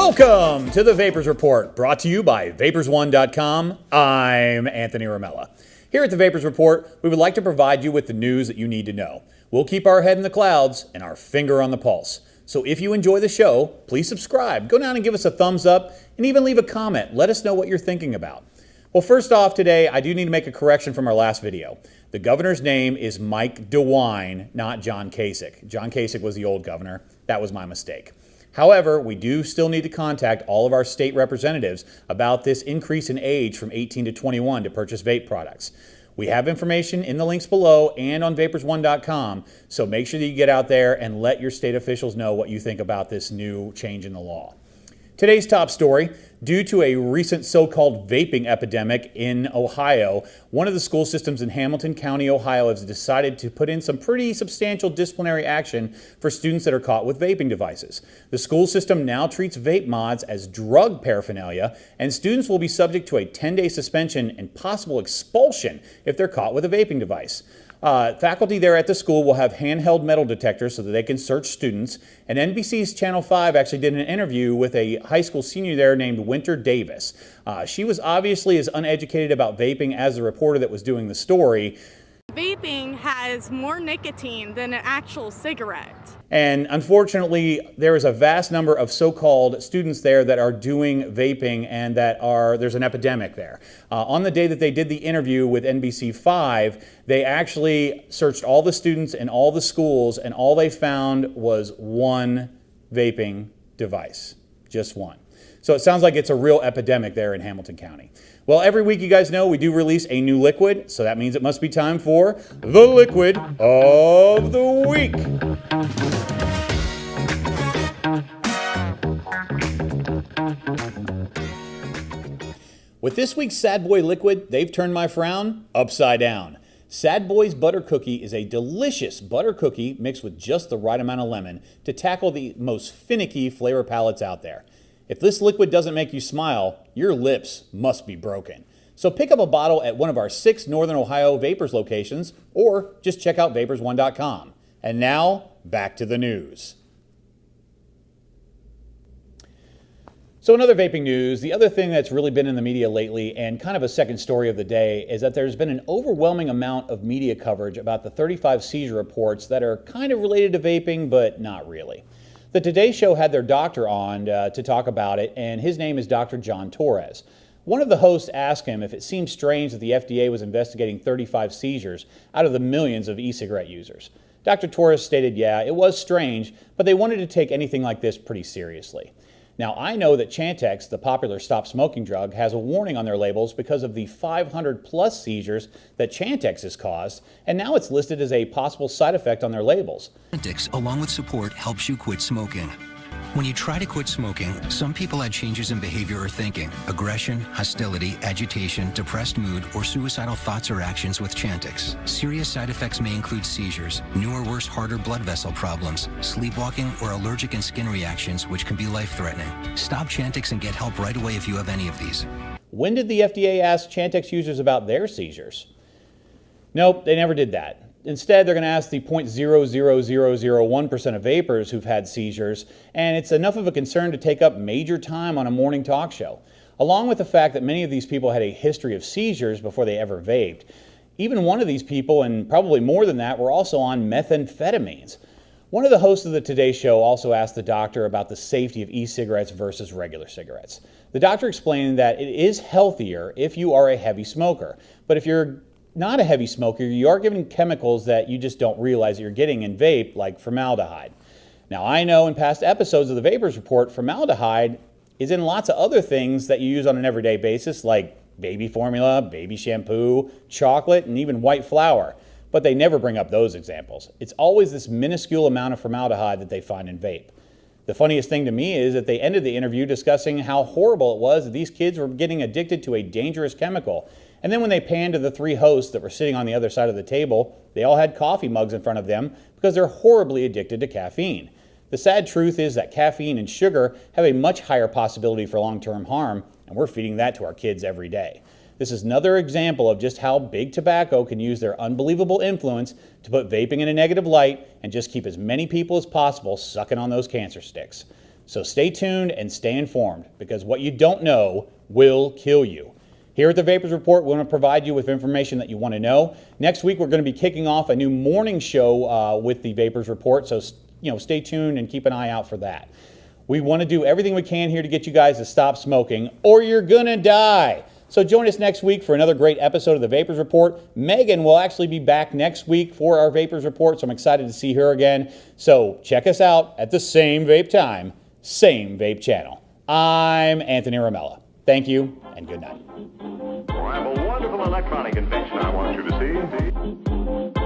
Welcome to the Vapors Report, brought to you by vapors1.com. I'm Anthony Ramella. Here at the Vapors Report, we would like to provide you with the news that you need to know. We'll keep our head in the clouds and our finger on the pulse. So if you enjoy the show, please subscribe, go down and give us a thumbs up, and even leave a comment. Let us know what you're thinking about. Well, first off today, I do need to make a correction from our last video. The governor's name is Mike DeWine, not John Kasich. John Kasich was the old governor. That was my mistake. However, we do still need to contact all of our state representatives about this increase in age from 18 to 21 to purchase vape products. We have information in the links below and on vapors1.com, so make sure that you get out there and let your state officials know what you think about this new change in the law. Today's top story: due to a recent so-called vaping epidemic in Ohio, one of the school systems in Hamilton County, Ohio, has decided to put in some pretty substantial disciplinary action for students that are caught with vaping devices. The school system now treats vape mods as drug paraphernalia, and students will be subject to a 10-day suspension and possible expulsion if they're caught with a vaping device. Faculty there at the school will have handheld metal detectors so that they can search students. And NBC's Channel 5 actually did an interview with a high school senior there named Winter Davis. She was obviously as uneducated about vaping as the reporter that was doing the story. Vaping has more nicotine than an actual cigarette. And unfortunately, there is a vast number of so-called students there that are doing vaping and there's an epidemic there. On the day that they did the interview with NBC5, they actually searched all the students in all the schools, and all they found was one vaping device, just one. So it sounds like it's a real epidemic there in Hamilton County. Well, every week, you guys know, we do release a new liquid, so that means it must be time for the liquid of the week. With this week's Sad Boy liquid, they've turned my frown upside down. Sad Boy's Butter Cookie is a delicious butter cookie mixed with just the right amount of lemon to tackle the most finicky flavor palettes out there. If this liquid doesn't make you smile, your lips must be broken. So pick up a bottle at one of our 6 Northern Ohio Vapors locations, or just check out vapors1.com. And now, back to the news. So in other vaping news, the other thing that's really been in the media lately, and kind of a second story of the day, is that there's been an overwhelming amount of media coverage about the 35 seizure reports that are kind of related to vaping, but not really. The Today Show had their doctor on to talk about it, and his name is Dr. Torres. One of the hosts asked him if it seemed strange that the FDA was investigating 35 seizures out of the millions of e-cigarette users. Dr. Torres stated, yeah, it was strange, but they wanted to take anything like this pretty seriously. Now, I know that Chantix, the popular stop smoking drug, has a warning on their labels because of the 500 plus seizures that Chantix has caused, and now it's listed as a possible side effect on their labels. Chantix, along with support, helps you quit smoking. When you try to quit smoking, some people had changes in behavior or thinking, aggression, hostility, agitation, depressed mood, or suicidal thoughts or actions with Chantix. Serious side effects may include seizures, new or worse heart or blood vessel problems, sleepwalking, or allergic and skin reactions, which can be life-threatening. Stop Chantix and get help right away if you have any of these. When did the FDA ask Chantix users about their seizures? Nope, they never did that. Instead, they're going to ask the 0.00001% of vapors who've had seizures, and it's enough of a concern to take up major time on a morning talk show. Along with the fact that many of these people had a history of seizures before they ever vaped. Even one of these people, and probably more than that, were also on methamphetamines. One of the hosts of the Today Show also asked the doctor about the safety of e-cigarettes versus regular cigarettes. The doctor explained that it is healthier if you are a heavy smoker, but if you're not a heavy smoker, you are given chemicals that you just don't realize that you're getting in vape, like formaldehyde. Now, I know in past episodes of the Vapors Report, formaldehyde is in lots of other things that you use on an everyday basis, like baby formula, baby shampoo, chocolate, and even white flour. But they never bring up those examples. It's always this minuscule amount of formaldehyde that they find in vape. The funniest thing to me is that they ended the interview discussing how horrible it was that these kids were getting addicted to a dangerous chemical. And then when they panned to the 3 hosts that were sitting on the other side of the table, they all had coffee mugs in front of them because they're horribly addicted to caffeine. The sad truth is that caffeine and sugar have a much higher possibility for long-term harm, and we're feeding that to our kids every day. This is another example of just how big tobacco can use their unbelievable influence to put vaping in a negative light and just keep as many people as possible sucking on those cancer sticks. So stay tuned and stay informed, because what you don't know will kill you. Here at the Vapors Report, we want to provide you with information that you want to know. Next week, we're going to be kicking off a new morning show with the Vapors Report, so stay tuned and keep an eye out for that. We want to do everything we can here to get you guys to stop smoking, or you're going to die. So join us next week for another great episode of the Vapors Report. Megan will actually be back next week for our Vapors Report, so I'm excited to see her again. So check us out at the same vape time, same vape channel. I'm Anthony Ramella. Thank you, and good night. I have a wonderful electronic invention I want you to see.